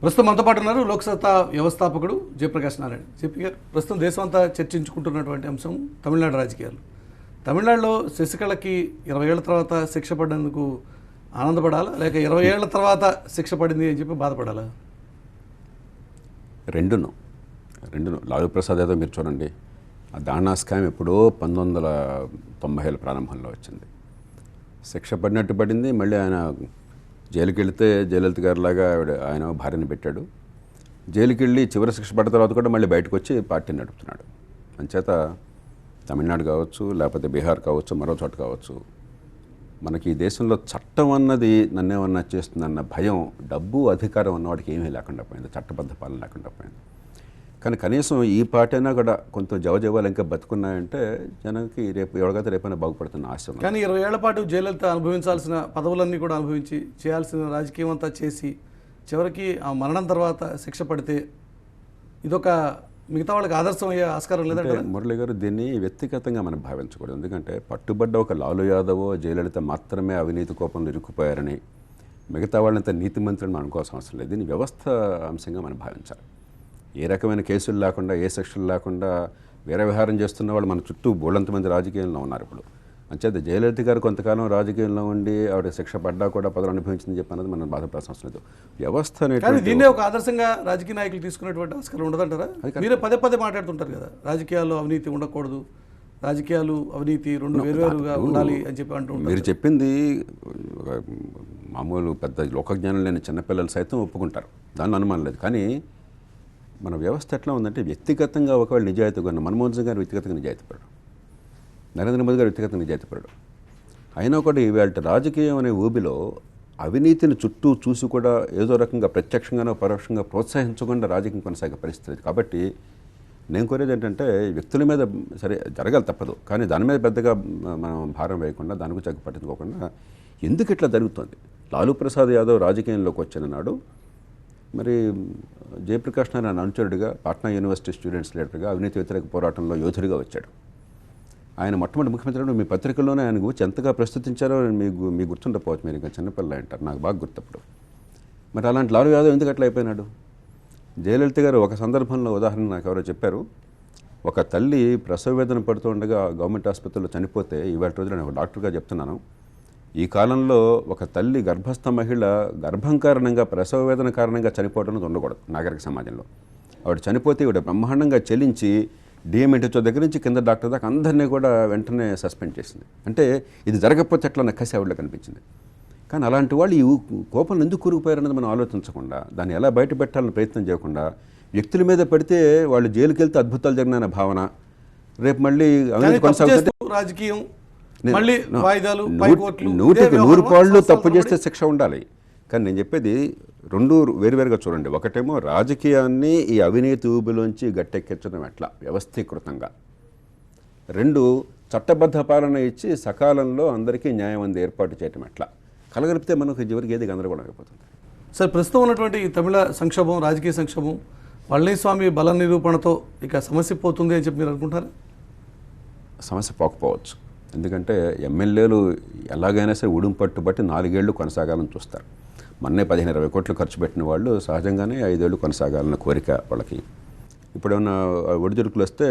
ప్రస్తుతం మనతో పాటు ఉన్నారు లోక్సత్తా వ్యవస్థాపకుడు జయప్రకాష్ నారాయణ. జేపీ గారు, ప్రస్తుతం దేశమంతా చర్చించుకుంటున్నటువంటి అంశం తమిళనాడు రాజకీయాలు. తమిళనాడులో శశికళకి 20 ఏళ్ల తర్వాత శిక్ష పడినందుకు ఆనందపడాలా, లేక 20 ఏళ్ల తర్వాత శిక్ష పడింది అని చెప్పి బాధపడాలా? రెండును లాలూ ప్రసాద్ యాదవ్ మీరు చూడండి, ఆ దాణా స్కామ్ ఎప్పుడో 1990 ప్రారంభంలో వచ్చింది. శిక్ష పడినట్టు పడింది. మళ్ళీ ఆయన జైలుకి వెళితే జయలలిత గారిలాగా ఆయన భార్యను పెట్టాడు. జైలుకి వెళ్ళి చివరి శిక్ష పడిన తర్వాత కూడా మళ్ళీ బయటకు వచ్చి పార్టీని నడుపుతున్నాడు. అంచేత తమిళనాడు కావచ్చు, లేకపోతే బీహార్ కావచ్చు, మరో చోట కావచ్చు, మనకి ఈ దేశంలో చట్టం అన్నది నన్నేమన్నా చేస్తుందన్న భయం, డబ్బు అధికారం ఉన్నవాడికి ఏమీ లేకుండా పోయింది, చట్టబద్ధ పాలన లేకుండా పోయింది. కానీ కనీసం ఈ పార్టీనా కూడా కొంత జవజవాలు ఇంకా బతుకున్నాయంటే జనానికి రేపు ఎవరికైతే రేపైనా బాగుపడుతున్న ఆశ ఉంది. కానీ 20 ఏళ్ల పాటు జయలలిత అనుభవించాల్సిన పదవులన్నీ కూడా అనుభవించి చేయాల్సిన రాజకీయం అంతా చేసి చివరికి ఆ మరణం తర్వాత శిక్ష పడితే ఇదొక మిగతా వాళ్ళకి ఆదర్శం అయ్యే ఆస్కారం లేదంటే? మురళి గారు, దీన్ని వ్యక్తిగతంగా మనం భావించకూడదు. ఎందుకంటే పట్టుబడ్డ ఒక లాలూ యాదవ్, జయలలిత మాత్రమే అవినీతి కోపంలో ఇరుక్కుపోయారని మిగతా వాళ్ళంతా నీతిమంతులను మనం అనుకోవాల్సిన అవసరం లేదు. దీన్ని వ్యవస్థ అంశంగా మనం భావించాలి. ఏ రకమైన కేసులు లేకుండా, ఏ శిక్షలు లేకుండా వేరే వ్యవహారం చేస్తున్న వాళ్ళు మన చుట్టూ బోళ్ళంతమంది రాజకీయంలో ఉన్నారు ఇప్పుడు. అంచేత జయలలిత గారు కొంతకాలం రాజకీయంలో ఉండి ఆవిడ శిక్ష పడ్డా కూడా పదవి అనుభవించిందని చెప్పి అన్నది మనం బాధపడాల్సిన అవసరం లేదు. వ్యవస్థ అనేది దీన్నే ఒక ఆదర్శంగా రాజకీయ నాయకులు తీసుకునేటువంటి ఆస్కారం ఉండదంటారా? మీరే పదే పదే మాట్లాడుతుంటారు కదా, రాజకీయాల్లో అవినీతి ఉండకూడదు, రాజకీయాలు అవినీతి రెండు వేరువేరుగా ఉండాలి అని చెప్పి అంటుంటారు. మీరు చెప్పింది మామూలు పెద్ద లోకజ్ఞానం లేని చిన్నపిల్లలు సైతం ఒప్పుకుంటారు, దానిలో అనుమానం లేదు. కానీ మన వ్యవస్థ ఎట్లా ఉందంటే వ్యక్తిగతంగా ఒకవేళ నిజాయితీగా ఉన్న మన్మోహన్ సింగ్ గారు వ్యక్తిగతంగా నిజాయితీపరుడు, నరేంద్ర మోదీ గారు వ్యక్తిగతంగా నిజాయితీపరుడు. అయినా కూడా ఇవాళ రాజకీయం అనే ఊబిలో అవినీతిని చుట్టూ చూసి కూడా ఏదో రకంగా ప్రత్యక్షంగానో పరోక్షంగా ప్రోత్సహించకుండా రాజకీయం కొనసాగే పరిస్థితి. కాబట్టి నేను కోరేది ఏంటంటే వ్యక్తుల మీద సరే జరగాలి తప్పదు, కానీ దాని మీద పెద్దగా మనం భారం వేయకుండా, దాని గురించి పట్టించుకోకుండా ఎందుకు ఇట్లా జరుగుతుంది. లాలూ ప్రసాద్ యాదవ్ రాజకీయంలోకి వచ్చిన నాడు మరి జయప్రకాష్ నారాయణ అనుచరుడిగా, పాట్నా యూనివర్సిటీ స్టూడెంట్స్ లీడర్గా, అవినీతి వ్యతిరేక పోరాటంలో యోధుడిగా వచ్చాడు. ఆయన మొట్టమొదటి ముఖ్యమంత్రి మీ పత్రికల్లోనే ఆయన గురించి ఎంతగా ప్రస్తుతించారో మీకు గుర్తుండకపోవచ్చు, మీరు ఇంకా చిన్నపిల్ల అంటారు, నాకు బాగా గుర్తప్పుడు. మరి అలాంటి లాలూ యాదవ్ ఎందుకు అట్లా అయిపోయినాడు? జయలలిత గారు ఒక సందర్భంలో ఉదాహరణ నాకు ఎవరో చెప్పారు, ఒక తల్లి ప్రసవ వేదన పడుతూ ఉండగా గవర్నమెంట్ ఆసుపత్రిలో చనిపోతే, ఇవాళ రోజున నేను ఒక డాక్టర్గా చెప్తున్నాను, ఈ కాలంలో ఒక తల్లి గర్భస్థ మహిళ గర్భం కారణంగా, ప్రసవ వేదన కారణంగా చనిపోవడం ఉండకూడదు నాగరిక సమాజంలో. ఆవిడ చనిపోతే ఈవిడ బ్రహ్మాండంగా చెల్లించి డిఎంహెచ్ఓ దగ్గర నుంచి కింద డాక్టర్ దాకా అందరినీ కూడా వెంటనే సస్పెండ్ చేసింది. అంటే ఇది జరగకపోతే ఎట్లా నాకు కసి ఆవిడలో కనిపించింది. కానీ అలాంటి వాళ్ళు ఈ కోపం ఎందుకు కూరుకుపోయారన్నది మనం ఆలోచించకుండా, దాన్ని ఎలా బయట పెట్టాలని ప్రయత్నం చేయకుండా, వ్యక్తుల మీద పడితే వాళ్ళు జైలుకి వెళ్తే అద్భుతాలు జరిగిన భావన, రేపు మళ్ళీ అవినీతి కొనసాగుతుంటే రాజకీయం మళ్ళీ వాయిదాలు, 100కి 100 పాళ్ళు తప్పు చేస్తే శిక్ష ఉండాలి. కానీ నేను చెప్పేది రెండు వేరువేరుగా చూడండి. ఒకటేమో రాజకీయాన్ని ఈ అవినీతి ఊబిలోంచి గట్టెక్కించడం ఎట్లా వ్యవస్థీకృతంగా, రెండు చట్టబద్ధ పాలన ఇచ్చి సకాలంలో అందరికీ న్యాయం అంది ఏర్పాటు చేయడం ఎట్లా, కలగలిపితే మనకు చివరికి ఏది గందరగోళం అయిపోతుంది. సార్, ప్రస్తుతం ఉన్నటువంటి ఈ తమిళ సంక్షోభం, రాజకీయ సంక్షోభం పళనిస్వామి బల నిరూపణతో ఇక సమస్య పోతుంది అని చెప్పి మీరు అనుకుంటారా? సమస్య పోకపోవచ్చు. ఎందుకంటే ఎమ్మెల్యేలు ఎలాగైనా సరే ఉడుం పట్టుబట్టి 4 ఏళ్ళు కొనసాగాలని చూస్తారు. మొన్నే 15-20 కోట్లు ఖర్చు పెట్టిన వాళ్ళు సహజంగానే 5 ఏళ్ళు కొనసాగాలన్న కోరిక వాళ్ళకి. ఇప్పుడు ఏమన్నా ఒడిదుడుకులు వస్తే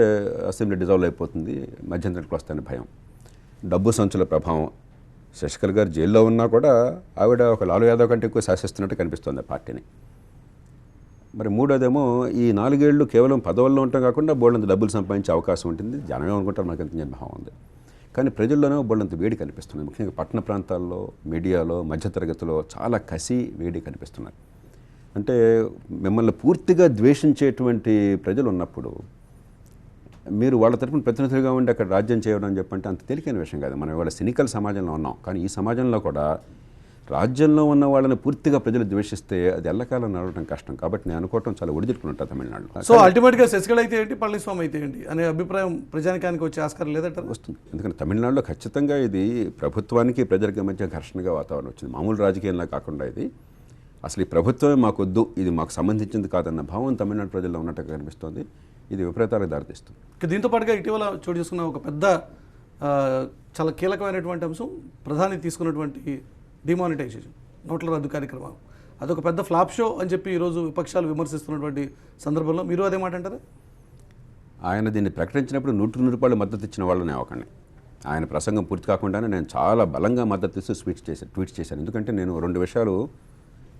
అసెంబ్లీ డిజాల్వ్ అయిపోతుంది, మధ్యంతరానికి వస్తాయని భయం, డబ్బు సంచుల ప్రభావం. శశికళ గారు జైల్లో ఉన్నా కూడా ఆవిడ ఒక లాలూ యాదవ్ కంటే ఎక్కువ శాసిస్తున్నట్టు కనిపిస్తుంది ఆ పార్టీని. మరి మూడోదేమో ఈ 4 ఏళ్ళు కేవలం పదవుల్లో ఉండటం కాకుండా బోల్డంత డబ్బులు సంపాదించే అవకాశం ఉంటుంది. జనమే అనుకుంటారు మనకు ఎంత భావం ఉంది. కానీ ప్రజల్లోనే బోల్డంత వేడి కనిపిస్తుంది. ముఖ్యంగా పట్టణ ప్రాంతాల్లో, మీడియాలో, మధ్యతరగతిలో చాలా కసి, వేడి కనిపిస్తున్నారు. అంటే మిమ్మల్ని పూర్తిగా ద్వేషించేటువంటి ప్రజలు ఉన్నప్పుడు మీరు వాళ్ళ తరపున ప్రతినిధులుగా ఉండి అక్కడ రాజ్యం చేయడం అని చెప్పంటే అంత తేలికైన విషయం కాదు. మనం ఇవాళ సినికల్ సమాజంలో ఉన్నాం. కానీ ఈ సమాజంలో కూడా రాజ్యంలో ఉన్న వాళ్ళని పూర్తిగా ప్రజలు ద్వేషిస్తే అది ఎల్లకాలం నడవడం కష్టం. కాబట్టి నేను అనుకోవటం చాలా ఒడిదుడుకున్నట్టు తమిళనాడులో. సో అల్టిమేట్గా శశికళ అయితే ఏంటి, పళనిస్వామి అయితే ఏంటి అనే అభిప్రాయం ప్రజానికానికి వచ్చే ఆస్కారం లేదంటారు? వస్తుంది. ఎందుకంటే తమిళనాడులో ఖచ్చితంగా ఇది ప్రభుత్వానికి ప్రజలకి మధ్య ఘర్షణగా వాతావరణం వచ్చింది. మామూలు రాజకీయంలో కాకుండా ఇది అసలు ఈ ప్రభుత్వమే మాకొద్దు, ఇది మాకు సంబంధించింది కాదన్న భావం తమిళనాడు ప్రజల్లో ఉన్నట్టుగా కనిపిస్తుంది. ఇది విపరీతాలకు దారితీస్తుంది. దీంతో పాటుగా ఇటీవల చోటు చేసుకున్న ఒక పెద్ద చాలా కీలకమైనటువంటి అంశం, ప్రధాని తీసుకున్నటువంటి డిమానిటైజేషన్, నోట్ల రద్దు కార్యక్రమం. అదొక పెద్ద ఫ్లాప్ షో అని చెప్పి ఈరోజు విపక్షాలు విమర్శిస్తున్నటువంటి సందర్భంలో మీరు అదే మాట అంటారా? ఆయన దీన్ని ప్రకటించినప్పుడు 100 రూపాయలు మద్దతు ఇచ్చిన వాళ్ళని అవ్వకండి. ఆయన ప్రసంగం పూర్తి కాకుండానే నేను చాలా బలంగా మద్దతు ఇస్తూ ట్వీట్స్ చేశాను. ఎందుకంటే నేను 2 విషయాలు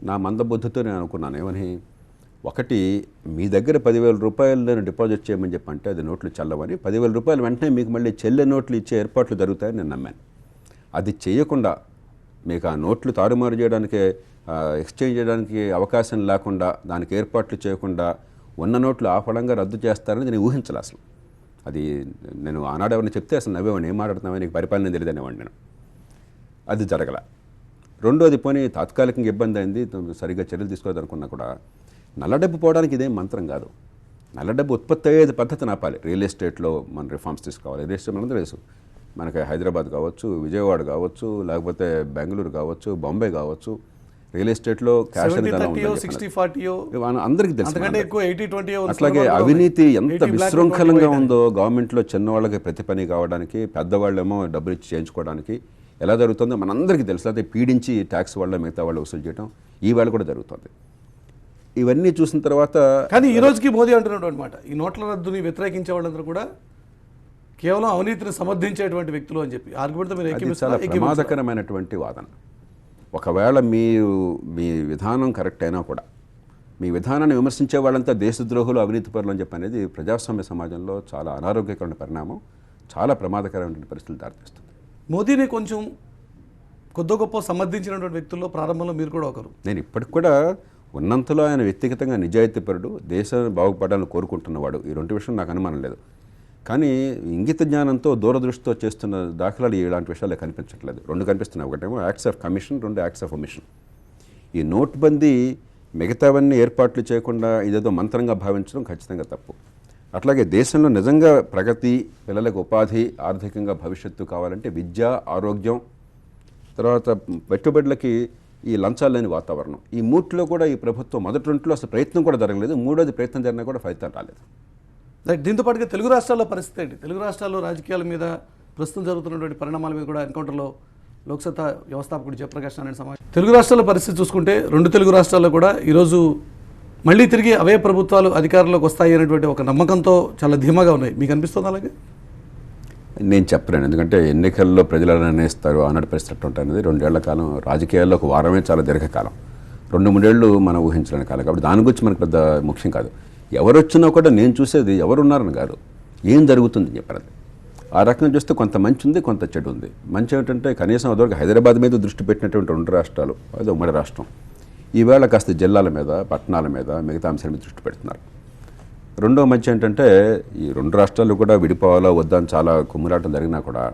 నా మందబుద్ధితో నేను అనుకున్నాను. ఏమని, ఒకటి, మీ దగ్గర 10,000 రూపాయలు నేను డిపాజిట్ చేయమని చెప్పంటే అది నోట్లు చల్లవని, 10,000 రూపాయలు వెంటనే మీకు మళ్ళీ చెల్లె నోట్లు ఇచ్చే ఏర్పాట్లు జరుగుతాయని నేను నమ్మాను. అది చేయకుండా మీకు ఆ నోట్లు తారుమారు చేయడానికి, ఎక్స్చేంజ్ చేయడానికి అవకాశం లేకుండా, దానికి ఏర్పాట్లు చేయకుండా ఉన్న నోట్లు ఆ ఫలంగా రద్దు చేస్తారని నేను ఊహించాలి. అసలు అది నేను ఆనాడు ఎవరిని చెప్తే అసలు నవ్వేవాడిని, ఏం మాట్లాడుతున్నావని, నీకు పరిపాలన తెలియదు అనేవాడిని నేను. అది జరగల. రెండోది, పోనీ తాత్కాలికంగా ఇబ్బంది అయింది, సరిగ్గా చర్యలు తీసుకోవాలనుకున్నా కూడా నల్ల డబ్బు పోవడానికి ఇదేం మంత్రం కాదు. నల్ల డబ్బు ఉత్పత్తి అయ్యేది పద్ధతిని ఆపాలి. రియల్ ఎస్టేట్లో మన రిఫార్మ్స్ తీసుకోవాలి. రియల్ ఎస్టేట్ మనందరూ తెలుసు, మనకి హైదరాబాద్ కావచ్చు, విజయవాడ కావచ్చు, లేకపోతే బెంగళూరు కావచ్చు, బాంబే కావచ్చు, రియల్ ఎస్టేట్లో క్యాష్ అనేది ఎలా ఉందో అందరికీ తెలుసు. అట్లాగే అవినీతి ఎంత విశృంఖలంగా ఉందో, గవర్నమెంట్లో చిన్నవాళ్ళకి ప్రతి పని కావడానికి, పెద్దవాళ్ళేమో డబ్బులు ఇచ్చి చేయించుకోవడానికి ఎలా జరుగుతుందో మనందరికీ తెలుసు. అయితే పీడించి ట్యాక్స్ వల్ల మిగతా వాళ్ళు వసూలు చేయడం ఈ వేళ కూడా జరుగుతుంది. ఇవన్నీ చూసిన తర్వాత కానీ ఈ రోజుకి మోదీ అంటున్నటువంటి అనమాట, ఈ నోట్ల రద్దుని వ్యతిరేకించే వాళ్ళందరూ కూడా కేవలం అవినీతిని సమర్థించేటువంటి వ్యక్తులు అని చెప్పి ఆర్గ్యుమెంట్తో మీరు చాలా ప్రమాదకరమైనటువంటి వాదన. ఒకవేళ మీ విధానం కరెక్ట్ అయినా కూడా మీ విధానాన్ని విమర్శించే వాళ్ళంతా దేశద్రోహులు, అవినీతి పరులు అని చెప్పి అనేది ప్రజాస్వామ్య సమాజంలో చాలా అనారోగ్యకరమైన పరిణామం, చాలా ప్రమాదకరమైన పరిస్థితులు దారితీస్తుంది. మోదీని కొంచెం కొద్ది గొప్ప సమర్థించినటువంటి వ్యక్తుల్లో ప్రారంభంలో మీరు కూడా ఒకరు. నేను ఇప్పటికి కూడా ఉన్నంతలో ఆయన వ్యక్తిగతంగా నిజాయితీపరుడు, దేశాన్ని బాగుపడాలని కోరుకుంటున్నవాడు. ఈ 2 విషయం నాకు అనుమానం లేదు. కానీ ఇంగిత జ్ఞానంతో, దూరదృష్టితో చేస్తున్న దాఖలాలు ఇలాంటి విషయాలు కనిపించట్లేదు. 2 కనిపిస్తున్నాయి. ఒకటేమో acts of commission, 2 acts of omission. ఈ నోట్బందీ మిగతావన్నీ ఏర్పాట్లు చేయకుండా ఇదేదో మంత్రంగా భావించడం ఖచ్చితంగా తప్పు. అట్లాగే దేశంలో నిజంగా ప్రగతి, పిల్లలకు ఉపాధి, ఆర్థికంగా భవిష్యత్తు కావాలంటే విద్య, ఆరోగ్యం, తర్వాత పెట్టుబడులకి ఈ లంచాలు లేని వాతావరణం, ఈ 3లో కూడా ఈ ప్రభుత్వం మొదటి 2లో అసలు ప్రయత్నం కూడా జరగలేదు. 3వది ప్రయత్నం జరిగినా కూడా ఫలితాలు రాలేదు. దీంతో పాటుగా తెలుగు రాష్ట్రాల్లో పరిస్థితి ఏంటి? తెలుగు రాష్ట్రాల్లో రాజకీయాల మీద ప్రస్తుతం జరుగుతున్నటువంటి పరిణామాల మీద కూడా ఎన్కౌంటర్లో లోక్సత్తా వ్యవస్థాపకుడు జయప్రకాష్ నారాయణ సమావేశం. తెలుగు రాష్ట్రాల పరిస్థితి చూసుకుంటే 2 తెలుగు రాష్ట్రాల్లో కూడా ఈరోజు మళ్ళీ తిరిగి అవే ప్రభుత్వాలు అధికారంలోకి వస్తాయి అనేటువంటి ఒక నమ్మకంతో చాలా ధీమాగా ఉన్నాయి. మీకు అనిపిస్తుంది అలాగే? నేను చెప్పలేను, ఎందుకంటే ఎన్నికల్లో ప్రజలు నిర్ణయిస్తారు. ఆనాటి పరిస్థితి ఉంటుంది అనేది 2 ఏళ్ల కాలం. రాజకీయాల్లో ఒక వారమే చాలా దీర్ఘకాలం, 2-3 ఏళ్ళు మనం ఊహించలేని కాలం. కాబట్టి దాని గురించి మనకు పెద్ద ముఖ్యం కాదు. ఎవరు వచ్చినా కూడా నేను చూసేది ఎవరున్నారని కాదు, ఏం జరుగుతుంది చెప్పాలి. ఆ రకంగా చూస్తే కొంత మంచి ఉంది, కొంత చెడు ఉంది. మంచి ఏమిటంటే కనీసం అదివరకు హైదరాబాద్ మీద దృష్టి పెట్టినటువంటి 2 రాష్ట్రాలు, అదే ఉమ్మడి రాష్ట్రం, ఈవేళ కాస్త జిల్లాల మీద, పట్టణాల మీద, మిగతా అంశాల మీద దృష్టి పెడుతున్నారు. రెండో మంచి ఏంటంటే ఈ 2 రాష్ట్రాలు కూడా విడిపోవాలా వద్దా అని చాలా కుమ్మురాటం జరిగినా కూడా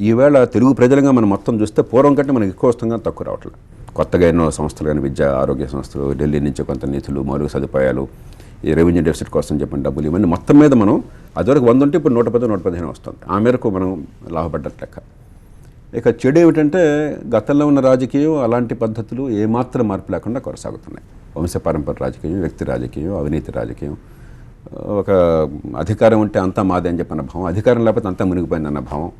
ఈవేళ తెలుగు ప్రజలుగా మనం మొత్తం చూస్తే పూర్వం కంటే మనకి ఎక్కువ వస్తుందా తక్కువ రావట్లేదు. కొత్తగా ఎన్నో సంస్థలు కానీ, విద్య, ఆరోగ్య సంస్థలు, ఢిల్లీ నుంచి కొంత నిధులు, మౌలిక సదుపాయాలు, ఈ రెవెన్యూ డెఫిసిట్ కోసం చెప్పిన డబ్బులు, ఇవన్నీ మొత్తం మీద మనం అదివరకు 100 ఉంటే ఇప్పుడు 110, 115 వస్తుంది. ఆ మేరకు మనం లాభపడ్డట్టు లెక్క. ఇక చెడు ఏమిటంటే గతంలో ఉన్న రాజకీయం, అలాంటి పద్ధతులు ఏమాత్రం మార్పు లేకుండా కొనసాగుతున్నాయి. వంశపారంపర రాజకీయం, వ్యక్తి రాజకీయం, అవినీతి రాజకీయం, ఒక అధికారం ఉంటే అంతా మాదే అని చెప్పిన భావం, అధికారం లేకపోతే అంతా మునిగిపోయిందన్న భావం,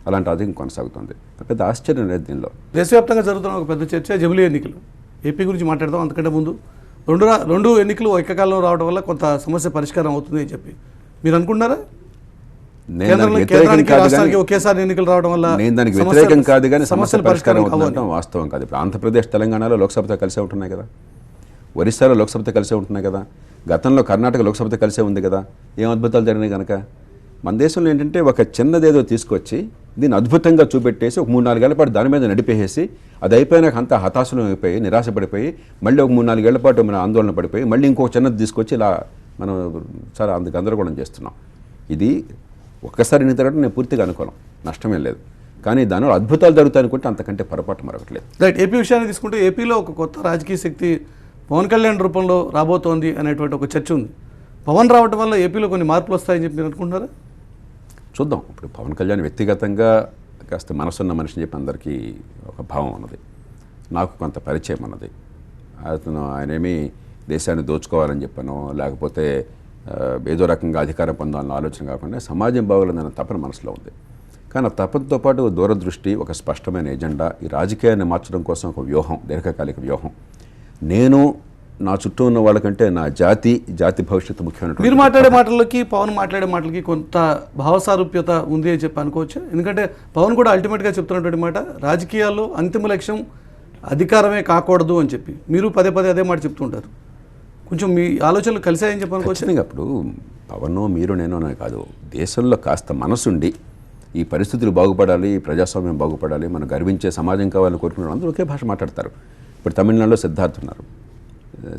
అలాంటి రాజకీయం కొనసాగుతుంది. పెద్ద ఆశ్చర్యం లేదు దీనిలో. దేశవ్యాప్తంగా జరుగుతున్న ఒక పెద్ద చర్చ జమిలీ ఎన్నికలు. ఏపీ గురించి మాట్లాడదాం. అంతకంటే ముందు 2 ఎన్నికలు ఏకకాలంలో రావడం వల్ల కొంత సమస్య పరిష్కారం అవుతుంది అని చెప్పి మీరు అనుకుంటున్నారా? ఒకేసారి ఎన్నికలు రావడం వల్ల నేను దానికి వ్యతిరేకం కాదు, కానీ సమస్య పరిష్కారం అవుతుందంటే వాస్తవం కాదు. ఇప్పుడు ఆంధ్రప్రదేశ్, తెలంగాణలో లోక్సభతో కలిసే ఉంటున్నాయి కదా, ఒరిస్సాలో లోక్సభతో కలిసే ఉంటున్నాయి కదా, గతంలో కర్ణాటక లోక్సభతో కలిసే ఉంది కదా. ఏం అద్భుతాలు జరిగినాయి కనుక. మన దేశంలో ఏంటంటే ఒక చిన్నదేదో తీసుకొచ్చి దీన్ని అద్భుతంగా చూపెట్టేసి ఒక 3-4 ఏళ్ల పాటు దాని మీద నడిపేసి అది అయిపోయినాక అంతా హతాశనం అయిపోయి, నిరాశపడిపోయి, మళ్ళీ ఒక 3-4 ఏళ్ల పాటు మన ఆందోళన పడిపోయి మళ్ళీ ఇంకొక చిన్నది తీసుకొచ్చి ఇలా మనం చాలా గందరగోళం చేస్తున్నాం. ఇది ఒక్కసారి ఎన్ని తిరగడం నేను పూర్తిగా అనుకోలేం, నష్టమే లేదు. కానీ దానివల్ల అద్భుతాలు జరుగుతాయి అనుకుంటే అంతకంటే పొరపాటు మరొకట్లేదు. రైట్. ఏపీ విషయాన్ని తీసుకుంటే ఏపీలో ఒక కొత్త రాజకీయ శక్తి పవన్ కళ్యాణ్ రూపంలో రాబోతోంది అనేటువంటి ఒక చర్చ ఉంది. పవన్ రావడం వల్ల ఏపీలో కొన్ని మార్పులు వస్తాయని చెప్పి మీరు అనుకుంటున్నారా? చూద్దాం. ఇప్పుడు పవన్ కళ్యాణ్ వ్యక్తిగతంగా కాస్త మనసున్న మనిషిని చెప్పి అందరికీ ఒక భావం ఉన్నది, నాకు కొంత పరిచయం ఉన్నది. ఆయనేమి దేశాన్ని దోచుకోవాలని చెప్పాను, లేకపోతే ఏదో రకంగా అధికారం పొందాలన్న ఆలోచన కాకుండా సమాజం బాగోలేదన్న తపన మనసులో ఉంది. కానీ ఆ తపనతో పాటు దూరదృష్టి, ఒక స్పష్టమైన ఎజెండా, ఈ రాజకీయాన్ని మార్చడం కోసం ఒక వ్యూహం, దీర్ఘకాలిక వ్యూహం, నేను నా చుట్టూ ఉన్న వాళ్ళకంటే నా జాతి భవిష్యత్తు ముఖ్యమైన. మీరు మాట్లాడే మాటలకి పవన్ మాట్లాడే మాటలకి కొంత భావసారూప్యత ఉంది అని చెప్పి అనుకోవచ్చు. ఎందుకంటే పవన్ కూడా అల్టిమేట్గా చెప్తున్నటువంటి మాట, రాజకీయాల్లో అంతిమ లక్ష్యం అధికారమే కాకూడదు అని చెప్పి మీరు పదే పదే అదే మాట చెప్తుంటారు. కొంచెం మీ ఆలోచనలు కలిసాయని చెప్పి అనుకోవచ్చు. అప్పుడు పవన్ మీరు నేను అనే కాదు, దేశంలో కాస్త మనసుండి ఈ పరిస్థితులు బాగుపడాలి, ఈ ప్రజాస్వామ్యం బాగుపడాలి, మనం గర్వించే సమాజం కావాలని కోరుకున్నారు అందరూ ఒకే భాష మాట్లాడతారు. ఇప్పుడు తమిళనాడులో సిద్ధార్థ్ ఉన్నారు,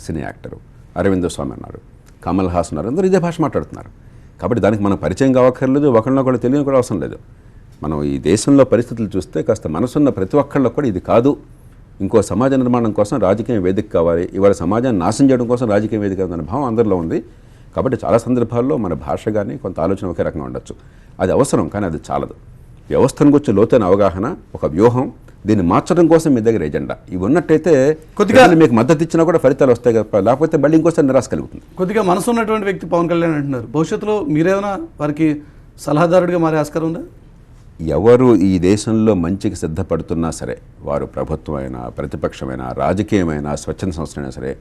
సినీ యాక్టరు, అరవింద స్వామి అన్నారు, కమల్ హాసన్ ఉన్నారు, అందరూ ఇదే భాష మాట్లాడుతున్నారు. కాబట్టి దానికి మనం పరిచయం కావక్కర్లేదు, ఒకళ్ళొకళ్ళు తెలియని కూడా అవసరం లేదు. మనం ఈ దేశంలో పరిస్థితులు చూస్తే కాస్త మనసున్న ప్రతి ఒక్కళ్ళలో కూడా ఇది కాదు, ఇంకో సమాజ నిర్మాణం కోసం రాజకీయ వేదిక కావాలి, ఇవాళ సమాజాన్ని నాశనం చేయడం కోసం రాజకీయ వేదిక కావాలనే భావం అందరిలో ఉంది. కాబట్టి చాలా సందర్భాల్లో మన భాష కానీ కొంత ఆలోచన ఒకే రకంగా ఉండొచ్చు. అది అవసరం, కానీ అది చాలదు. వ్యవస్థను గురించి లోతైన అవగాహన, ఒక వ్యూహం, దీన్ని మార్చడం కోసం మీ దగ్గర ఎజెండా ఇవి ఉన్నట్టయితే కొద్దిగా మీకు మద్దతు ఇచ్చినా కూడా ఫలితాలు వస్తాయి కదా, లేకపోతే మళ్ళీ ఇంకోసారి నిరాశ కలుగుతుంది. కొద్దిగా మనసు ఉన్నటువంటి వ్యక్తి పవన్ కళ్యాణ్ అంటున్నారు, భవిష్యత్తులో మీరేమైనా వారికి సలహాదారుడిగా మారే ఆస్కారం ఉందా? ఎవరు ఈ దేశంలో మంచికి సిద్ధపడుతున్నా సరే, వారు ప్రభుత్వమైనా ప్రతిపక్షమైనా రాజకీయమైనా స్వచ్ఛంద సంస్థలైనా సరే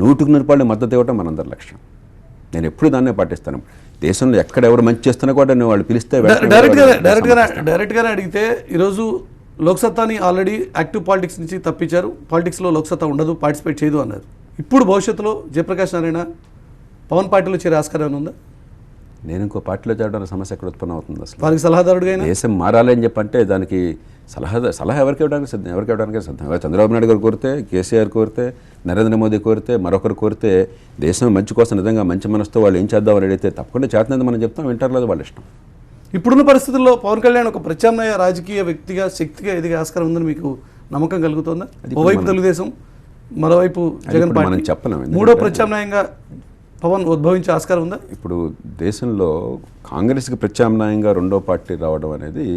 100% మద్దతు ఇవ్వడం మనందరి లక్ష్యం. నేను ఎప్పుడు దాన్నే పాటిస్తాను. దేశంలో ఎక్కడ ఎవరు మంచి చేస్తున్నా కూడా నేను వాళ్ళు పిలిస్తే డైరెక్ట్గానే అడిగితే ఈరోజు లోక్సత్తాని ఆల్రెడీ యాక్టివ్ పాలిటిక్స్ నుంచి తప్పించారు, పాలిటిక్స్లో లోక్సత్తా ఉండదు, పార్టిసిపేట్ చేయదు అన్నారు. ఇప్పుడు భవిష్యత్తులో జయప్రకాష్ నారాయణ పవన్ పార్టీలో చేరే ఆస్కారం ఉందా? నేను ఇంకో పార్టీలో చేరడానికి సమస్య ఎక్కడ ఉత్పన్నం అవుతుంది? అసలు వారికి సలహాదారుడుగా దేశం మారాలి అని చెప్పంటే దానికి సలహా ఎవరికి ఇవ్వడానికి సిద్ధం. చంద్రబాబు నాయుడు గారు కోరితే, కేసీఆర్ కోరితే, నరేంద్ర మోదీ కోరితే, మరొకరు కోరితే, దేశం మంచి కోసం నిజంగా మంచి మనసుతో వాళ్ళు ఏం చేద్దామని అడిగితే తప్పకుండా చేతనంది మనం చెప్తాం, వింటారు వాళ్ళ ఇష్టం. ఇప్పుడున్న పరిస్థితుల్లో పవన్ కళ్యాణ్ ఒక ప్రత్యామ్నాయ రాజకీయ వ్యక్తిగా శక్తిగా ఎదిగే ఆస్కారం ఉందని మీకు నమ్మకం కలుగుతుందా? ఓవైపు తెలుగుదేశం, మరోవైపు జగన్ పార్టీ, చెప్పలేము. మూడో ప్రత్యామ్నాయంగా పవన్ ఉద్భవించే ఆస్కారం ఉందా? ఇప్పుడు దేశంలో కాంగ్రెస్కి ప్రత్యామ్నాయంగా రెండో పార్టీ రావడం అనేది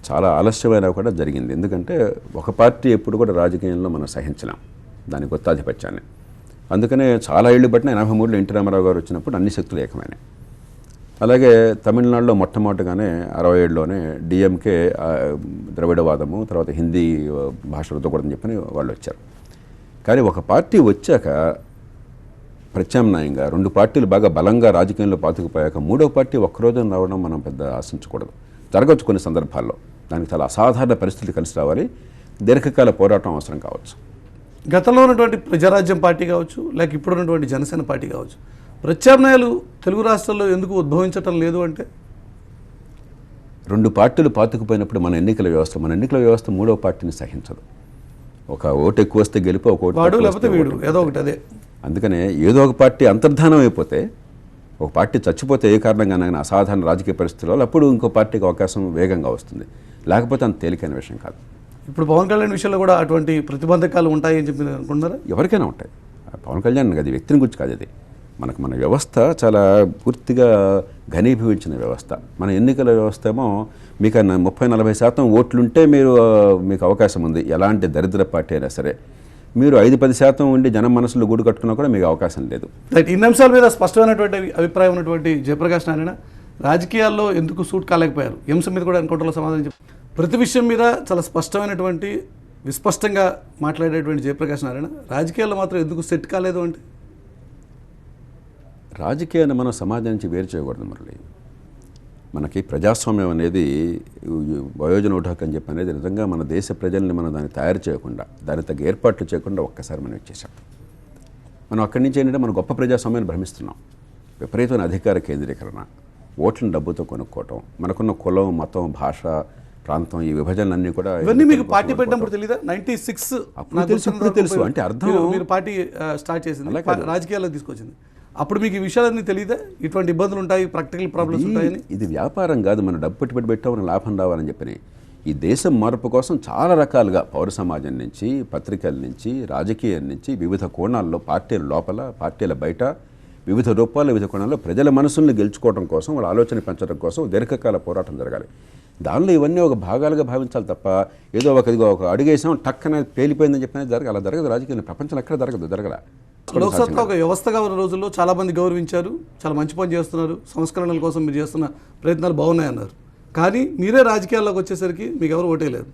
చాలా ఆలస్యమైనా కూడా జరిగింది. ఎందుకంటే ఒక పార్టీ ఎప్పుడు కూడా రాజకీయంలో మనం సహించలేం దాని గుత్తాధిపత్యాన్ని. అందుకనే చాలా ఏళ్ళు బట్టిన 83లో ఎన్టీ రామారావు గారు వచ్చినప్పుడు అన్ని శక్తులు ఏకమైనాయి. అలాగే తమిళనాడులో మొట్టమొదటిగానే 67లోనే డిఎంకే ద్రవిడవాదము, తర్వాత హిందీ భాషలతో కూడా చెప్పని వాళ్ళు వచ్చారు. కానీ ఒక పార్టీ వచ్చాక ప్రత్యామ్నాయంగా రెండు పార్టీలు బాగా బలంగా రాజకీయంలో పాతుకుపోయాక మూడో పార్టీ ఒక్కరోజు రావడం మనం పెద్ద ఆశించకూడదు. జరగవచ్చు కొన్ని సందర్భాల్లో, దానికి చాలా అసాధారణ పరిస్థితులు కలిసి రావాలి, దీర్ఘకాల పోరాటం అవసరం కావచ్చు. గతంలో ఉన్నటువంటి ప్రజారాజ్యం పార్టీ కావచ్చు, లేక ఇప్పుడు ఉన్నటువంటి జనసేన పార్టీ కావచ్చు, ప్రత్యామ్నాయాలు తెలుగు రాష్ట్రాల్లో ఎందుకు ఉద్భవించటం లేదు అంటే? రెండు పార్టీలు పాతుకుపోయినప్పుడు మన ఎన్నికల వ్యవస్థ మూడో పార్టీని సహించదు. ఒక ఓటు ఎక్కువ వస్తే గెలుపు, ఒక ఓటు లేకపోతే వీడు, ఏదో ఒకటి. అదే అందుకనే ఏదో ఒక పార్టీ అంతర్ధానం అయిపోతే, ఒక పార్టీ చచ్చిపోతే ఏ కారణంగా అసాధారణ రాజకీయ పరిస్థితుల్లో అప్పుడు ఇంకో పార్టీకి అవకాశం వేగంగా వస్తుంది, లేకపోతే అంత తేలికైన విషయం కాదు. ఇప్పుడు పవన్ కళ్యాణ్ విషయంలో కూడా అటువంటి ప్రతిబంధకాలు ఉంటాయని చెప్పి అనుకుంటున్నారా? ఎవరికైనా ఉంటాయి. పవన్ కళ్యాణ్ అది వ్యక్తిని గురించి కాదు, అది మన వ్యవస్థ చాలా పూర్తిగా ఘనీభవించిన వ్యవస్థ. మన ఎన్నికల వ్యవస్థ ఏమో మీకు 30-40% ఓట్లుంటే మీకు అవకాశం ఉంది, ఎలాంటి దరిద్ర పార్టీ అయినా సరే. మీరు 5-10% ఉండి జనం మనసులో గూడు కట్టుకున్నా కూడా మీకు అవకాశం లేదు. ఇన్ని అంశాల మీద స్పష్టమైనటువంటి అభిప్రాయం ఉన్నటువంటి జయప్రకాష్ నారాయణ రాజకీయాల్లో ఎందుకు సూట్ కాలేకపోయారు? ఈ అంశం మీద కూడా ఎన్కౌంటర్లో సమాధానం చెప్పారు. ప్రతి విషయం మీద చాలా స్పష్టమైనటువంటి విస్పష్టంగా మాట్లాడేటువంటి జయప్రకాష్ నారాయణ రాజకీయాల్లో మాత్రం ఎందుకు సెట్ కాలేదు అంటే? రాజకీయాన్ని మనం సమాజం నుంచి వేరు చేయకూడదు మురళి. మనకి ప్రజాస్వామ్యం అనేది వయోజన ఓటు అని చెప్పి అనేది నిజంగా మన దేశ ప్రజల్ని మనం దాన్ని తయారు చేయకుండా, దాని తగ్గ ఏర్పాట్లు చేయకుండా ఒక్కసారి మనం ఇచ్చేసాం. మనం అక్కడి నుంచి ఏంటంటే మన గొప్ప ప్రజాస్వామ్యాన్ని భ్రమిస్తున్నాం. విపరీతమైన అధికార కేంద్రీకరణ, ఓట్లను డబ్బుతో కొనుక్కోవటం, మనకున్న కులం, మతం, భాష, ప్రాంతం, ఈ విభజనలన్నీ కూడా ఇవన్నీ మీకు పార్టీ పెట్టినప్పుడు తెలీదా? 96 తెలుసు అంటే అర్థం. మీరు పార్టీ స్టార్ట్ చేసింది, రాజకీయాల్లో తీసుకొచ్చింది, అప్పుడు మీకు ఈ విషయాలన్నీ తెలియదా? ఇటువంటి ఇబ్బందులు ఉంటాయి, ప్రాక్టికల్ ప్రాబ్లమ్స్ ఉంటాయని. ఇది వ్యాపారం కాదు, మనం డబ్బు పెట్టుబడి పెట్టామని లాభం రావాలని చెప్పని ఈ దేశం మార్పు కోసం చాలా రకాలుగా పౌర సమాజం నుంచి, పత్రికల నుంచి, రాజకీయం నుంచి, వివిధ కోణాల్లో, పార్టీల లోపల, పార్టీల బయట, వివిధ రూపాల్లో, వివిధ కోణాల్లో ప్రజల మనసుల్ని గెలుచుకోవడం కోసం, వాళ్ళ ఆలోచన పెంచడం కోసం దీర్ఘకాల పోరాటం జరగాలి. దానిలో ఇవన్నీ ఒక భాగాలుగా భావించాలి తప్ప ఏదో ఒక అడుగేసాం టక్కన పేలిపోయిందని చెప్పినది జరగాలి. అలా జరగదు. రాజకీయాలు ప్రపంచంలో ఎక్కడ జరగల. లోక్సత్తా ఒక వ్యవస్థగా ఉన్న రోజుల్లో చాలామంది గౌరవించారు, చాలా మంచి పని చేస్తున్నారు, సంస్కరణల కోసం మీరు చేస్తున్న ప్రయత్నాలు బాగున్నాయన్నారు. కానీ మీరే రాజకీయాల్లోకి వచ్చేసరికి మీకు ఎవరు ఓటేయలేదు.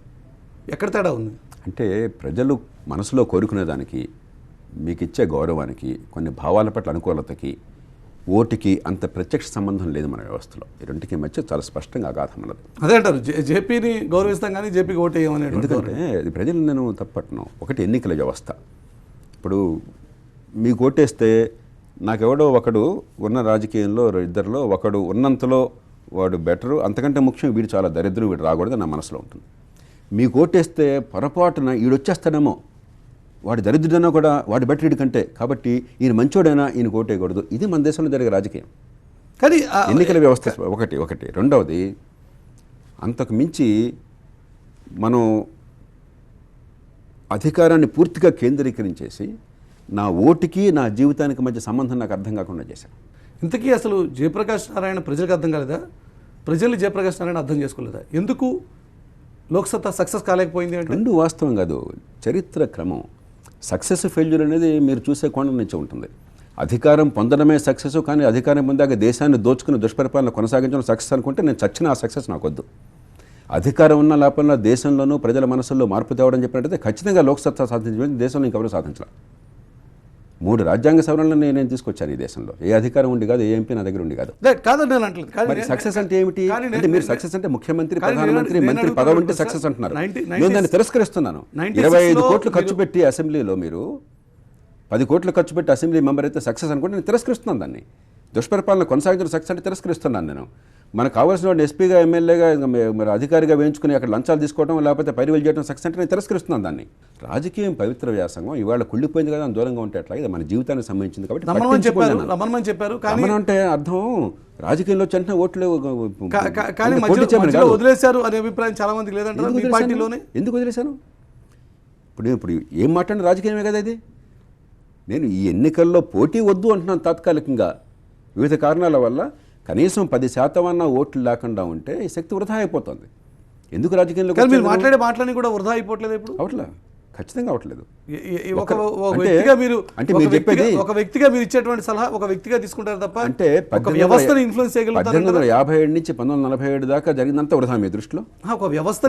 ఎక్కడ తేడా ఉంది అంటే ప్రజలు మనసులో కోరుకునేదానికి, మీకు ఇచ్చే గౌరవానికి, కొన్ని భావాల పట్ల అనుకూలతకి, ఓటుకి అంత ప్రత్యక్ష సంబంధం లేదు మన వ్యవస్థలో. ఈ రెండుకి మధ్య చాలా స్పష్టంగా అగాధం ఉన్నది. అదే అంటారు, జేపీని గౌరవిస్తాం కానీ జేపీకి ఓటు వేయమనే. ఎందుకంటే ఇది ప్రజలు నేను తప్పట్టను. ఒకటి ఎన్నికల వ్యవస్థ. ఇప్పుడు మీకు ఓటేస్తే నాకెవడో ఒకడు ఉన్న రాజకీయంలో ఇద్దరిలో ఒకడు ఉన్నంతలో వాడు బెటరు, అంతకంటే ముఖ్యం వీడు చాలా దరిద్రం, వీడు రాకూడదు నా మనసులో ఉంటుంది. మీకు ఓటేస్తే పొరపాటున వీడొచ్చేస్తాడేమో, వాడి దరిద్రుడైనా కూడా వాడి బెటర్ వీడి కంటే, కాబట్టి ఈయన మంచోడైనా ఈయన ఓటేయకూడదు. ఇది మన దేశంలో జరిగే రాజకీయం. కానీ ఎన్నికల వ్యవస్థ ఒకటి. రెండవది, అంతకు మించి మనం అధికారాన్ని పూర్తిగా కేంద్రీకరించేసి నా ఓటుకి నా జీవితానికి మధ్య సంబంధం నాకు అర్థం కాకుండా చేశాను. ఇంతకీ అసలు జయప్రకాష్ నారాయణ ప్రజలకు అర్థం కాలేదా? ప్రజలు జయప్రకాష్ నారాయణ అర్థం చేసుకోలేదా? ఎందుకు లోక్సత్తా సక్సెస్ కాలేకపోయింది అంటే? రెండు వాస్తవం కాదు, చరిత్ర క్రమం. సక్సెస్ ఫెయిల్యూర్ అనేది మీరు చూసే కోణం నుంచి ఉంటుంది. అధికారం పొందడమే సక్సెస్, కానీ అధికారం పొందాక దేశాన్ని దోచుకుని దుష్పరిపాలన కొనసాగించడం సక్సెస్ అనుకుంటే నేను చచ్చిన ఆ సక్సెస్ నాకొద్దు. అధికారం ఉన్న లేకపోయినా దేశంలోనూ ప్రజల మనసుల్లో మార్పు తేవడం చెప్పినట్టయితే ఖచ్చితంగా లోక్సత్తా సాధించడం దేశంలో ఇంకెవరూ సాధించాలి. 3 రాజ్యాంగ సవరణలను నేను తీసుకొచ్చాను ఈ దేశంలో. ఏ అధికారం ఉండి కాదు, ఏ ఎంపీ నా దగ్గర ఉండి కాదు. కాదని నేను అంటలేదు. మరి సక్సెస్ అంటే ఏమిటి అంటే, మీరు సక్సెస్ అంటే ముఖ్యమంత్రి, ప్రధానమంత్రి, మంత్రి పదవి ఉంటే సక్సెస్ అంటున్నారు. నేను దాన్ని తిరస్కరిస్తున్నాను. 25 కోట్లు ఖర్చు పెట్టి అసెంబ్లీలో మీరు 10 కోట్లు ఖర్చు పెట్టి అసెంబ్లీ మెంబర్ అయితే సక్సెస్ అనుకుంటే నేను తిరస్కరిస్తున్నాను దాన్ని. దుష్పరిపాలన కొనసాగించిన సక్సెస్ అంటే తిరస్కరిస్తున్నాను నేను. మనకు కావాల్సిన వాడిని ఎస్పీగా, ఎమ్మెల్యేగా, మరి అధికారిగా వేయించుకుని అక్కడ లంచాలు తీసుకోవడం, లేకపోతే పరివేలు చేయడం సక్సెస్ అంటే నేను తిరస్కరిస్తున్నాను దాన్ని. రాజకీయం పవిత్ర వ్యాసంగం, ఇవాళ కుళ్ళిపోయింది కదా, దూరంగా ఉంటే అట్లా. ఇది మన జీవితానికి సంబంధించింది కాబట్టి రమణమని చెప్పారు. అంటే అర్థం రాజకీయంలో చెంటే ఓట్లు కానీ మధ్యలో వదిలేశారు అనే అభిప్రాయం చాలా మందికి లేదంటారు మీ పార్టీలోనే. ఎందుకు వదిలేశాను? ఇప్పుడు ఏం మాట్లాడిన రాజకీయమే కదా ఇది. నేను ఈ ఎన్నికల్లో పోటీ వద్దు అంటున్నాను. తాత్కాలికంగా వివిధ కారణాల వల్ల కనీసం 10% అన్న ఓట్లు లేకుండా ఉంటే ఈ శక్తి వృధా అయిపోతుంది. ఎందుకు రాజకీయంలో మాట్లాడే మాటలని కూడా వృధా అయిపోవట్లేదు ఇప్పుడు? అవట్లా, ఖచ్చితంగా అవట్లేదు. ఒక వ్యక్తిగా మీరు ఇచ్చేటువంటి సలహా ఒక వ్యక్తిగా తీసుకుంటారు తప్ప అంటే వ్యవస్థను ఇన్ఫ్లుయెన్స్ చేయగలుగుతారు. 1857 నుంచి 1947 దాకా జరిగినంత వృధా మీ దృష్టిలో. ఒక వ్యవస్థ,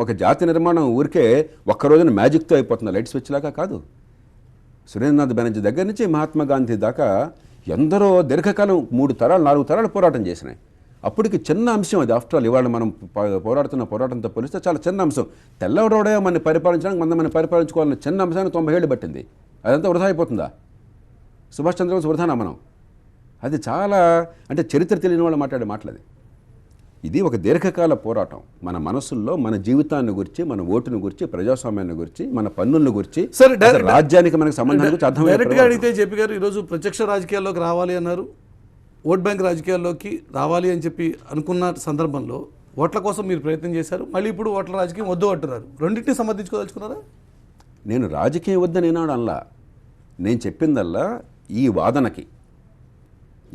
ఒక జాతి నిర్మాణం ఊరికే ఒక్క రోజున మ్యాజిక్తో అయిపోతుంది, లైట్ స్విచ్ లాగా కాదు. సురేంద్రనాథ్ బెనర్జీ దగ్గర నుంచి మహాత్మా గాంధీ దాకా ఎందరో దీర్ఘకాలం 3 తరాలు 4 తరాలు పోరాటం చేసినాయి. అప్పటికి చిన్న అంశం అది. ఆఫ్టర్ ఆల్ ఇవాళ మనం పోరాడుతున్న పోరాటంతో పోలిస్తే చాలా చిన్న అంశం. తెల్లవడోడే మనని పరిపాలించడానికి మనం పరిపాలించుకోవాలని చిన్న అంశాన్ని 90 ఏళ్ళు పట్టింది. అదంతా వృధా అయిపోతుందా? సుభాష్ చంద్రబోస్ వృధానా మనం? అది చాలా అంటే చరిత్ర తెలియని వాళ్ళు మాట్లాడే మాటలు అది. ఇది ఒక దీర్ఘకాల పోరాటం. మన మనసుల్లో మన జీవితాన్ని గురించి, మన ఓటును గురించి, ప్రజాస్వామ్యాన్ని గురించి, మన పన్నులను గురించి, రాజ్యానికి మనకు సంబంధం గురించి అర్థమైనట్టుగా అడిగితే జేపీ గారు ఈరోజు ప్రత్యక్ష రాజకీయాల్లోకి రావాలి అన్నారు, ఓట్ బ్యాంక్ రాజకీయాల్లోకి రావాలి అని చెప్పి అనుకున్న సందర్భంలో ఓట్ల కోసం మీరు ప్రయత్నం చేశారు. మళ్ళీ ఇప్పుడు ఓట్ల రాజకీయం వద్దు అంటున్నారు. రెండింటిని సమర్థించుకోదలుచుకున్నారా? నేను రాజకీయం వద్దని ఏనాడు అనలా. నేను చెప్పిందల్లా ఈ వాదనకి,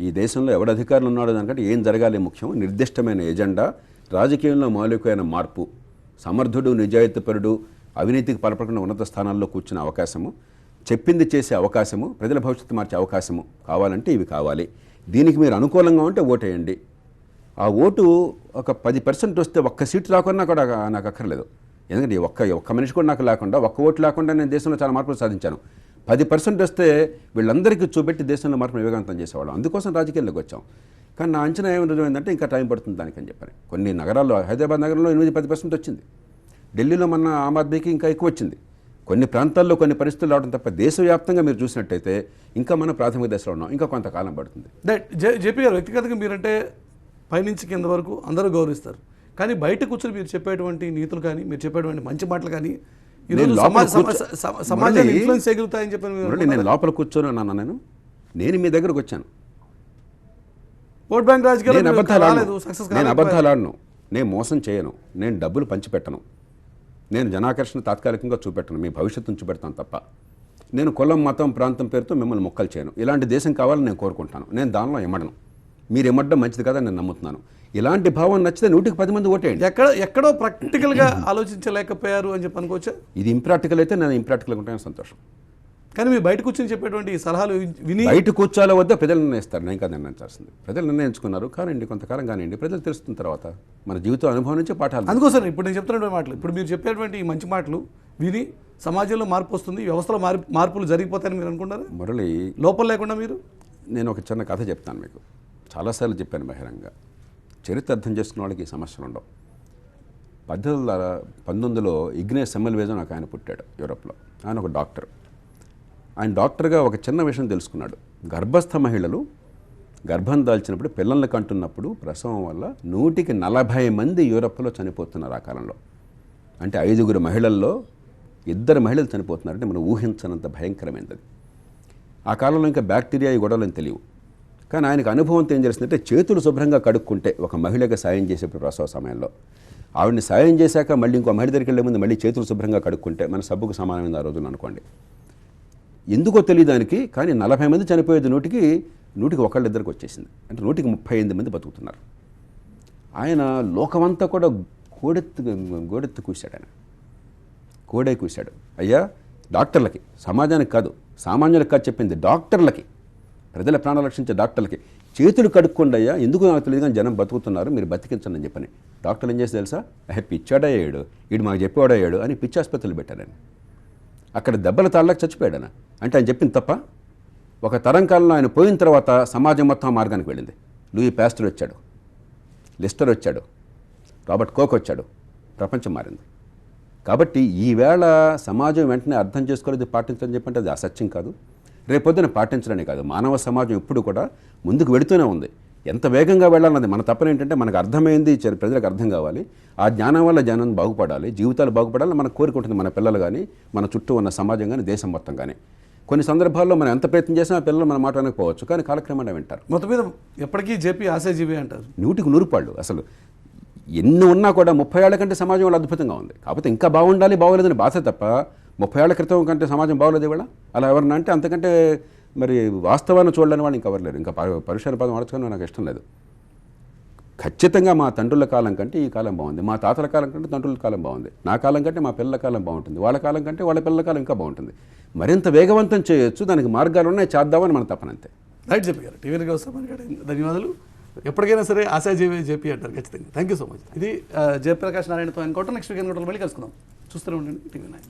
ఈ దేశంలో ఎవడు అధికారులు ఉన్నాడో దానికంటే ఏం జరగాలి ముఖ్యం, నిర్దిష్టమైన ఎజెండా, రాజకీయంలో మౌలికమైన మార్పు, సమర్థుడు, నిజాయితీపరుడు, అవినీతికి పాల్పడకుండా ఉన్నత స్థానాల్లో కూర్చునే అవకాశము, చెప్పింది చేసే అవకాశము, ప్రజల భవిష్యత్తు మార్చే అవకాశము కావాలంటే ఇవి కావాలి. దీనికి మీరు అనుకూలంగా ఉంటే ఓటేయండి. ఆ ఓటు ఒక 10% వస్తే ఒక్క సీటు రాకున్నా కూడా నాకు అక్కర్లేదు. ఎందుకంటే ఒక్క మనిషి కూడా నాకు లేకుండా, ఒక్క ఓటు లేకుండా నేను దేశంలో చాలా మార్పులు సాధించాను. 10% వస్తే వీళ్ళందరికీ చూపెట్టి దేశంలో మార్పును వివేగవంతం చేసేవాళ్ళం. అందుకోసం రాజకీయాల్లోకి వచ్చాం. కానీ నా అంచనా ఏమి రుజువైందంటే ఇంకా టైం పడుతుంది దానికని చెప్పాను. కొన్ని నగరాల్లో, హైదరాబాద్ నగరంలో 8-10% వచ్చింది. ఢిల్లీలో మన ఆమ్ ఆద్మీకి ఇంకా ఎక్కువ వచ్చింది. కొన్ని ప్రాంతాల్లో కొన్ని పరిస్థితులు రావడం తప్ప దేశవ్యాప్తంగా మీరు చూసినట్టయితే ఇంకా మనం ప్రాథమిక దశలో ఉన్నాం. ఇంకా కొంతకాలం పడుతుంది. జేపీ గారు, వ్యక్తిగతంగా మీరంటే పైనుంచి కింద వరకు అందరూ గౌరవిస్తారు. కానీ బయట కూర్చొని మీరు చెప్పేటువంటి నీతులు కానీ, మీరు చెప్పేటువంటి మంచి మాటలు కానీ సమాజాన్ని ఇన్ఫ్లుయెన్స్ చేయగలుగుతాయని చెప్పి నేను లోపల కూర్చొని అన్నాను. నేను మీ దగ్గరకు వచ్చాను. ఓట్ బ్యాంక్ రాజకీయాలు నేను అబద్ధాలు ఆడను, నేను మోసం చేయను, నేను డబ్బులు పంచిపెట్టను, నేను జనాకర్షణ తాత్కాలికంగా చూపెట్టను, మీ భవిష్యత్తును చూపెడతాను తప్ప నేను కులం, మతం, ప్రాంతం పేరుతో మిమ్మల్ని మొక్కలు చేయను. ఇలాంటి దేశం కావాలని నేను కోరుకుంటాను. నేను దానిలో ఇమ్మడను. మీరు ఇమ్మడం మంచిది కదా నేను నమ్ముతున్నాను. ఇలాంటి భావం నచ్చితే 100కి 10 మంది ఓటేయండి. ఎక్కడో ప్రాక్టికల్గా ఆలోచించలేకపోయారు అని చెప్పి అనుకోవచ్చా? ఇది ఇంప్రాక్టికల్ అయితే నేను ఇంప్రాక్టికల్గా ఉంటాను, సంతోషం. కానీ మీరు బయట కూర్చొని చెప్పేటువంటి సలహాలు విని బయట కూర్చోాలో వద్ద ప్రజలు నిర్ణయిస్తారు, నేను కాదు నిర్ణయించాల్సింది. ప్రజలు నిర్ణయించుకున్నారు కానండి, కొంతకాలం కానివ్వండి, ప్రజలు తెలుస్తున్న తర్వాత మన జీవితం అనుభవం నుంచి పాఠాలు. అందుకోసం ఇప్పుడు నేను చెప్తున్నటువంటి మాటలు, ఇప్పుడు మీరు చెప్పేటువంటి ఈ మంచి మాటలు విని సమాజంలో మార్పు వస్తుంది, వ్యవస్థలో మార్పులు జరిగిపోతాయని మీరు అనుకుంటారా? మురళి, లోపల లేకుండా మీరు? నేను ఒక చిన్న కథ చెప్తాను మీకు. చాలాసార్లు చెప్పాను బహిరంగ. చరిత్ర అర్థం చేసుకున్న వాళ్ళకి ఈ సమస్యలు ఉండవు. 1919లో ఇగ్నేస్ సెమెల్వేజ్ అని ఒక ఆయన పుట్టాడు యూరోప్లో. ఆయన ఒక డాక్టర్. ఆయన డాక్టర్గా ఒక చిన్న విషయం తెలుసుకున్నాడు. గర్భస్థ మహిళలు గర్భం దాల్చినప్పుడు, పిల్లల్ని కంటున్నప్పుడు ప్రసవం వల్ల 140 మంది యూరోప్లో చనిపోతున్నారు ఆ కాలంలో. అంటే 5 మహిళల్లో 2 మహిళలు చనిపోతున్నారు. అంటే మనం ఊహించనంత భయంకరమైనది. ఆ కాలంలో ఇంకా బ్యాక్టీరియా ఈ గొడవలని తెలియవు. కానీ ఆయనకు అనుభవంతో ఏం చేస్తుందంటే, చేతులు శుభ్రంగా కడుక్కుంటే ఒక మహిళగా సాయం చేసేప్పుడు ప్రసవ సమయంలో, ఆవిడని సాయం చేశాక మళ్ళీ ఇంకో మహిళ దగ్గరికి వెళ్ళే ముందు మళ్ళీ చేతులు శుభ్రంగా కడుక్కుంటే మన సబ్బుకు సమానమైంది ఆ రోజుల్లో అనుకోండి. ఎందుకో తెలియదు దానికి, కానీ 40 మంది చనిపోయేది 100కి ఒకళ్ళిద్దరికి వచ్చేసింది. అంటే 138 మంది బతుకుతున్నారు. ఆయన లోకమంతా కూడా గోడెత్తు కూశాడు. ఆయన కోడే కూశాడు. అయ్యా, డాక్టర్లకి, సమాజానికి కాదు, సామాన్యులకు కాదు చెప్పింది, డాక్టర్లకి, ప్రజల ప్రాణాలు రక్షించే డాక్టర్లకి, చేతులు కడుక్కోండి అయ్యా, ఎందుకు నాకు తెలియదు కానీ జనం బతుకుతున్నారు, మీరు బతికించండి అని చెప్పని. డాక్టర్లు ఏం చేసి తెలుసా, పిచ్చాడయ్యాడు, వీడు మాకు చెప్పేవాడయ్యాడు అని పిచ్చి ఆసుపత్రులు పెట్టారని. అక్కడ దెబ్బల తాళ్ళకి చచ్చిపోయాడు ఆయన. అంటే ఆయన చెప్పింది తప్ప. ఒక తరం కాలంలో ఆయన పోయిన తర్వాత సమాజం మొత్తం మార్గానికి వెళ్ళింది. లూయి పాస్టర్ వచ్చాడు, లిస్టర్ వచ్చాడు, రాబర్ట్ కోక్ వచ్చాడు, ప్రపంచం మారింది. కాబట్టి ఈవేళ సమాజం వెంటనే అర్థం చేసుకోలేదు, పాటించని చెప్పంటే అది అసత్యం కాదు. రేపొద్దున పాటించడమే కాదు, మానవ సమాజం ఎప్పుడు కూడా ముందుకు వెళుతూనే ఉంది. ఎంత వేగంగా వెళ్ళాలన్నది మన తప్పన. ఏంటంటే మనకు అర్థమైంది ప్రజలకు అర్థం కావాలి, ఆ జ్ఞానం వల్ల జనం బాగుపడాలి, జీవితాలు బాగుపడాలని మనకు కోరుకుంటుంది మన పిల్లలు కానీ, మన చుట్టూ ఉన్న సమాజం కానీ, దేశం మొత్తం కానీ. కొన్ని సందర్భాల్లో మనం ఎంత ప్రయత్నం చేసినా ఆ పిల్లలు మన మాట అనకపోవచ్చు, కానీ కాలక్రమేణా వింటారు. మొత్తం మీద ఎప్పటికీ జేపీ ఆశాజీవి అంటారు. 100కి 100 అసలు ఎన్ని ఉన్నా కూడా 30 ఏళ్ల కంటే సమాజం వాళ్ళు అద్భుతంగా ఉంది. కాకపోతే ఇంకా బాగుండాలి, బాగోలేదని బాధ తప్ప 30 ఏళ్ల క్రితం కంటే సమాజం బాగోలేదు ఇవాళ. అలా ఎవరన్నా అంటే అంతకంటే మరి వాస్తవాన్ని చూడలేని వాళ్ళు ఇంకా ఎవరు లేరు. ఇంకా పరుషాల పదం అడచుకొని నాకు ఇష్టం లేదు. ఖచ్చితంగా మా తండ్రుల కాలం కంటే ఈ కాలం బాగుంది, మా తాతల కాలం కంటే తండ్రుల కాలం బాగుంది, నా కాలం కంటే మా పిల్లల కాలం బాగుంటుంది, వాళ్ళ కాలం కంటే వాళ్ళ పిల్లల కాలం ఇంకా బాగుంటుంది. మరింత వేగవంతం చేయొచ్చు, దానికి మార్గాలు ఉన్నాయి, చేద్దామని మన తప్పనంతే. రైట్ జేపీ గారు, టీవీకి వస్తామని ధన్యవాదాలు. ఎప్పటికైనా సరే ఆశాజీవి జేపీ అంటారు ఖచ్చితంగా. Thank you so much. ఇది జయప్రకాష్ నారాయణతో అనుకోవటం. నెక్స్ట్ వీక్ అనుకోవటం మళ్ళీ కలుసుకుందాం. చూస్తూనే ఉండండి టీవీ 9.